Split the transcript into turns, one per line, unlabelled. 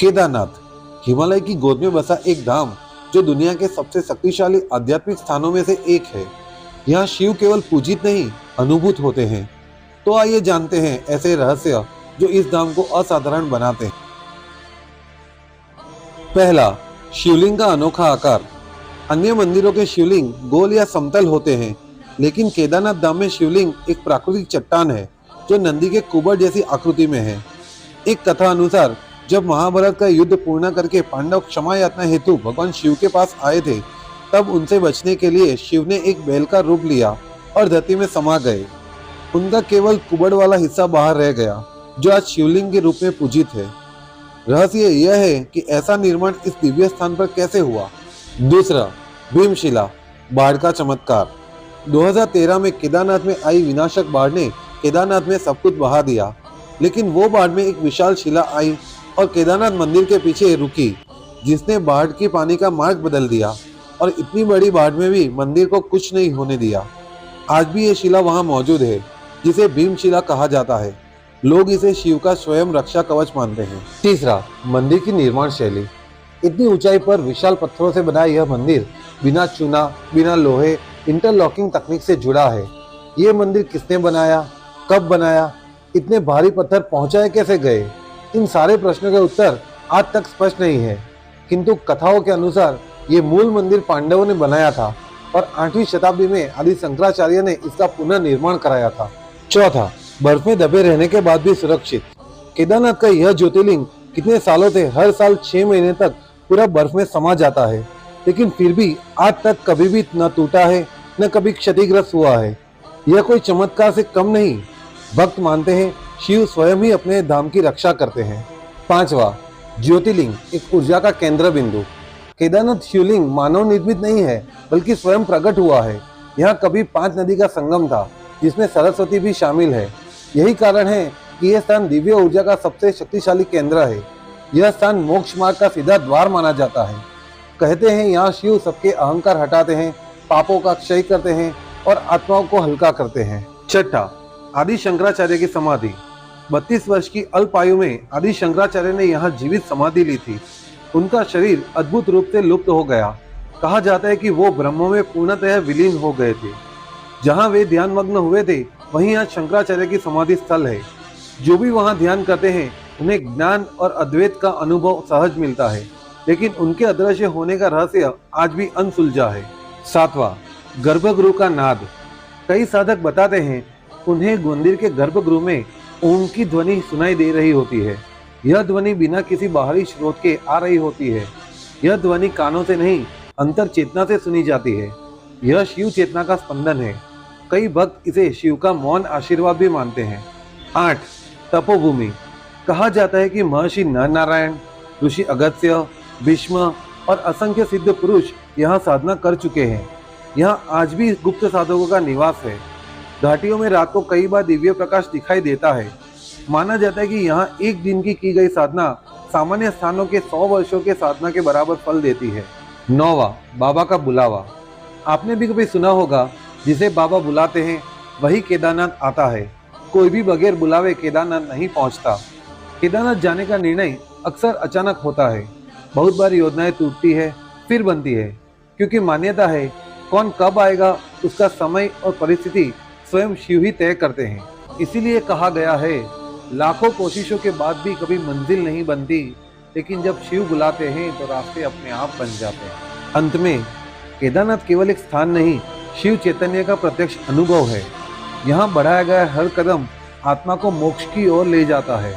केदारनाथ हिमालय की गोद में बसा एक धाम जो दुनिया के सबसे शक्तिशाली आध्यात्मिक स्थानों में से एक है। यहाँ शिव केवल पूजित नहीं, अनुभूत होते हैं। तो आइए जानते हैं ऐसे रहस्य जो इस धाम को असाधारण बनाते हैं। पहला, शिवलिंग का अनोखा आकार। अन्य मंदिरों के शिवलिंग गोल या समतल होते हैं, लेकिन केदारनाथ धाम में शिवलिंग एक प्राकृतिक चट्टान है जो नंदी के कुबड़ जैसी आकृति में है। एक कथा अनुसार जब महाभारत का युद्ध पूर्ण करके पांडव क्षमा याचना हेतु भगवान शिव के पास आए थे, तब उनसे बचने के लिए शिव ने एक बैल का रूप लिया और धरती में समा गए। उनका केवल कुबड़ वाला हिस्सा बाहर रह गया, जो आज शिवलिंग के रूप में पूजित है। रहस्य यह है कि ऐसा निर्माण इस दिव्य स्थान पर कैसे हुआ। दूसरा, भीमशिला, बाढ़ का चमत्कार। 2013 में केदारनाथ में आई विनाशक बाढ़ ने केदारनाथ में सब कुछ बहा दिया, लेकिन वो बाढ़ में एक विशाल शिला आई और केदारनाथ मंदिर के पीछे रुकी, जिसने बाढ़ की पानी का मार्ग बदल दिया। और इतनी बड़ी बाढ़ में भी मंदिर को कुछ नहीं होने दिया। आज भी ये शिला वहाँ मौजूद है, जिसे भीमशिला कहा जाता है। लोग इसे शिव का स्वयं रक्षा कवच मानते हैं। तीसरा, मंदिर की निर्माण शैली। इतनी ऊंचाई पर विशाल पत्थरों से बना यह मंदिर बिना चूना, बिना लोहे, इंटरलॉकिंग तकनीक से जुड़ा है। ये मंदिर किसने बनाया, कब बनाया, इतने भारी पत्थर पहुंचाए कैसे गए, इन सारे प्रश्नों के उत्तर आज तक स्पष्ट नहीं है। किंतु कथाओं के अनुसार ये मूल मंदिर पांडवों ने बनाया था और 8वीं शताब्दी में आदि शंकराचार्य ने इसका पुनर्निर्माण कराया था। चौथा, बर्फ में दबे रहने के बाद भी सुरक्षित। केदारनाथ का यह ज्योतिर्लिंग कितने सालों से हर साल 6 महीने तक पूरा बर्फ में समा जाता है, लेकिन फिर भी आज तक कभी भी न टूटा है, न कभी क्षतिग्रस्त हुआ है। यह कोई चमत्कार से कम नहीं। भक्त मानते हैं शिव स्वयं ही अपने धाम की रक्षा करते हैं। पांचवा, ज्योतिर्लिंग, एक ऊर्जा का केंद्र बिंदु। केदारनाथ शिवलिंग मानव निर्मित नहीं है, बल्कि स्वयं प्रकट हुआ है। यहाँ कभी 5 नदी का संगम था, जिसमें सरस्वती भी शामिल है। यही कारण है कि यह स्थान दिव्य ऊर्जा का सबसे शक्तिशाली केंद्र है। यह स्थान मोक्ष मार्ग का सीधा द्वार माना जाता है। कहते हैं यहाँ शिव सबके अहंकार हटाते हैं, पापों का क्षय करते हैं और आत्माओं को हल्का करते हैं। छठा, आदि शंकराचार्य की समाधि। 32 वर्ष की अल्प आयु में आदि शंकराचार्य ने यहाँ जीवित समाधि ली थी। उनका शरीर अद्भुत रूप से लुप्त हो गया। कहा जाता है कि वो ब्रह्म में पूर्णतः विलीन हो गए थे। जहाँ वे ध्यानमग्न हुए थे, वहीं आज शंकराचार्य की समाधि स्थल है। जो भी वहाँ ध्यान करते हैं, उन्हें ज्ञान और अद्वैत का अनुभव सहज मिलता है, लेकिन उनके अदृश्य होने का रहस्य आज भी अनसुलझा है। सातवां, गर्भगृह का नाद। कई साधक बताते हैं उन्हें मंदिर के गर्भगृह में ओम की ध्वनि सुनाई दे रही होती है। यह ध्वनि बिना किसी बाहरी स्रोत के आ रही होती है। यह ध्वनि कानों से नहीं, अंतर चेतना से सुनी जाती है। यह शिव चेतना का स्पंदन है। कई भक्त इसे शिव का मौन आशीर्वाद भी मानते हैं। 8, तपोभूमि। कहा जाता है कि महर्षि नर नारायण, ऋषि अगस्त्य, भीष्म और असंख्य सिद्ध पुरुष यहाँ साधना कर चुके हैं। यहाँ आज भी गुप्त साधकों का निवास है। घाटियों में रात को कई बार दिव्य प्रकाश दिखाई देता है। माना जाता है कि यहाँ एक दिन की गई साधना सामान्य स्थानों के 100 वर्षों के साधना के बराबर फल देती है। 9वां, बाबा का बुलावा। आपने भी कभी सुना होगा, जिसे बाबा बुलाते हैं वही केदारनाथ आता है। कोई भी बगैर बुलावे केदारनाथ नहीं पहुँचता। केदारनाथ जाने का निर्णय अक्सर अचानक होता है। बहुत बार योजनाएं टूटती है, फिर बनती है, क्योंकि मान्यता है कौन कब आएगा उसका समय और परिस्थिति स्वयं शिव ही तय करते हैं। इसीलिए कहा गया है, लाखों कोशिशों के बाद भी कभी मंजिल नहीं बनती, लेकिन जब शिव बुलाते हैं तो रास्ते अपने आप बन जाते हैं। अंत में, केदारनाथ केवल एक स्थान नहीं, शिव चैतन्य का प्रत्यक्ष अनुभव है। यहाँ बढ़ाया गया हर कदम आत्मा को मोक्ष की ओर ले जाता है।